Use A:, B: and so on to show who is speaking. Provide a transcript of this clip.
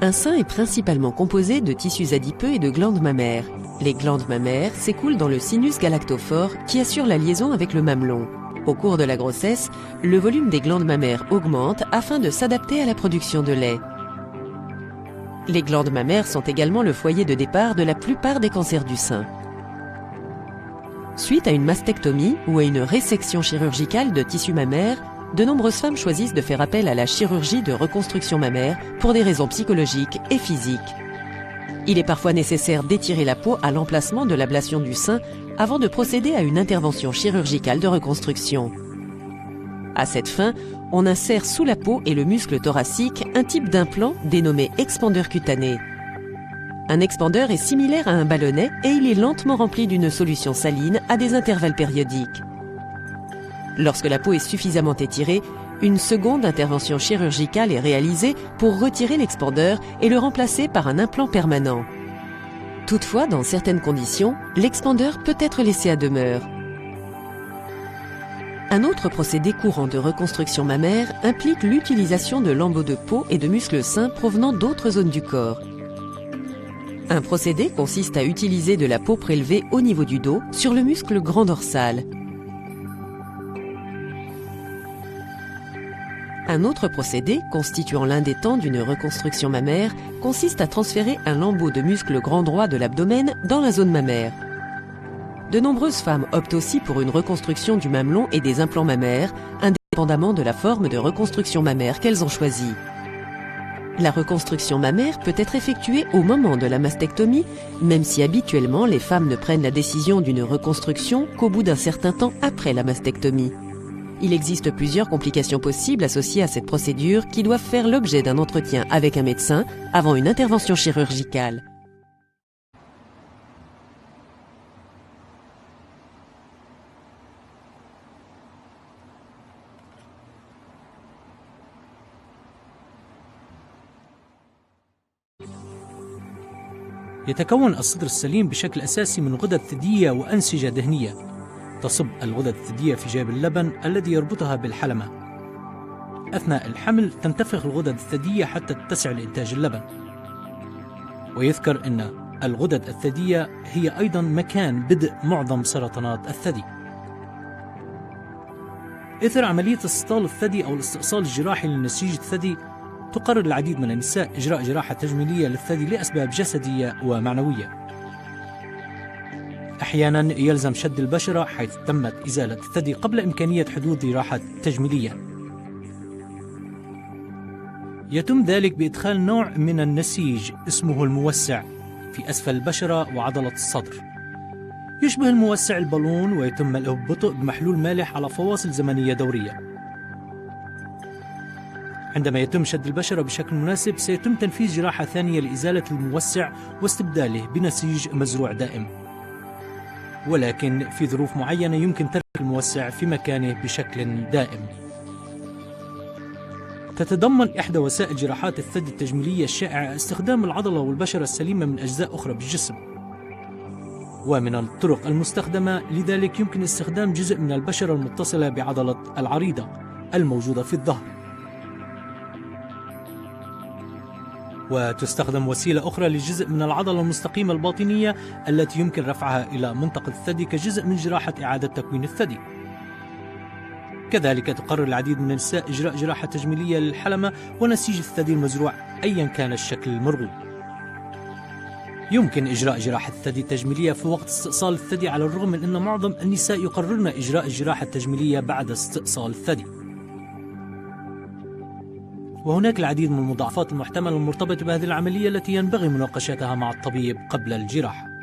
A: Un sein est principalement composé de tissus adipeux et de glandes mammaires. Les glandes mammaires s'écoulent dans le sinus galactophore qui assure la liaison avec le mamelon. Au cours de la grossesse, le volume des glandes mammaires augmente afin de s'adapter à la production de lait. Les glandes mammaires sont également le foyer de départ de la plupart des cancers du sein. Suite à une mastectomie ou à une résection chirurgicale de tissu mammaire, de nombreuses femmes choisissent de faire appel à la chirurgie de reconstruction mammaire pour des raisons psychologiques et physiques. Il est parfois nécessaire d'étirer la peau à l'emplacement de l'ablation du sein avant de procéder à une intervention chirurgicale de reconstruction. À cette fin, on insère sous la peau et le muscle thoracique un type d'implant dénommé expandeur cutané. Un expandeur est similaire à un ballonnet et il est lentement rempli d'une solution saline à des intervalles périodiques. Lorsque la peau est suffisamment étirée, une seconde intervention chirurgicale est réalisée pour retirer l'expandeur et le remplacer par un implant permanent. Toutefois, dans certaines conditions, l'expandeur peut être laissé à demeure. Un autre procédé courant de reconstruction mammaire implique l'utilisation de lambeaux de peau et de muscles sains provenant d'autres zones du corps. Un procédé consiste à utiliser de la peau prélevée au niveau du dos sur le muscle grand dorsal. Un autre procédé, constituant l'un des temps d'une reconstruction mammaire, consiste à transférer un lambeau de muscle grand droit de l'abdomen dans la zone mammaire. De nombreuses femmes optent aussi pour une reconstruction du mamelon et des implants mammaires, indépendamment de la forme de reconstruction mammaire qu'elles ont choisie. La reconstruction mammaire peut être effectuée au moment de la mastectomie, même si habituellement les femmes ne prennent la décision d'une reconstruction qu'au bout d'un certain temps après la mastectomie. Il existe plusieurs complications possibles associées à cette procédure qui doivent faire l'objet d'un entretien avec un médecin avant une intervention chirurgicale.
B: يتكون الصدر السليم بشكل أساسي من غدد ثديية وأنسجة دهنية. تصب الغدد الثديية في جيب اللبن الذي يربطها بالحلمة. أثناء الحمل تنتفخ الغدد الثديية حتى تتسع لإنتاج اللبن. ويذكر أن الغدد الثديية هي أيضا مكان بدء معظم سرطانات الثدي. إثر عملية استئصال الثدي أو الاستئصال الجراحي لنسيج الثدي، تقرر العديد من النساء إجراء جراحة تجميلية للثدي لأسباب جسدية ومعنوية. أحيانا يلزم شد البشرة حيث تمت إزالة الثدي قبل إمكانية حدوث جراحة تجميلية. يتم ذلك بإدخال نوع من النسيج اسمه الموسع في أسفل البشرة وعضلة الصدر. يشبه الموسع البالون ويتم ملئه ببطء بمحلول مالح على فواصل زمنية دورية. عندما يتم شد البشرة بشكل مناسب سيتم تنفيذ جراحة ثانية لإزالة الموسع واستبداله بنسيج مزروع دائم. ولكن في ظروف معينة يمكن ترك الموسع في مكانه بشكل دائم. تتضمن إحدى وسائل جراحات الثدي التجميلية الشائعة استخدام العضلة والبشرة السليمة من أجزاء أخرى بالجسم. ومن الطرق المستخدمة لذلك يمكن استخدام جزء من البشرة المتصلة بعضلة العريضة الموجودة في الظهر. وتستخدم وسيلة أخرى لجزء من العضلة المستقيمة الباطنية التي يمكن رفعها إلى منطقة الثدي كجزء من جراحة إعادة تكوين الثدي. كذلك تقرر العديد من النساء إجراء جراحة تجميلية للحلمة ونسيج الثدي المزروع أيا كان الشكل المرغوب. يمكن إجراء جراحة الثدي التجميلية في وقت استئصال الثدي، على الرغم من أن معظم النساء يقررن إجراء الجراحة التجميلية بعد استئصال الثدي. وهناك العديد من المضاعفات المحتملة المرتبطة بهذه العملية التي ينبغي مناقشتها مع الطبيب قبل الجراحة.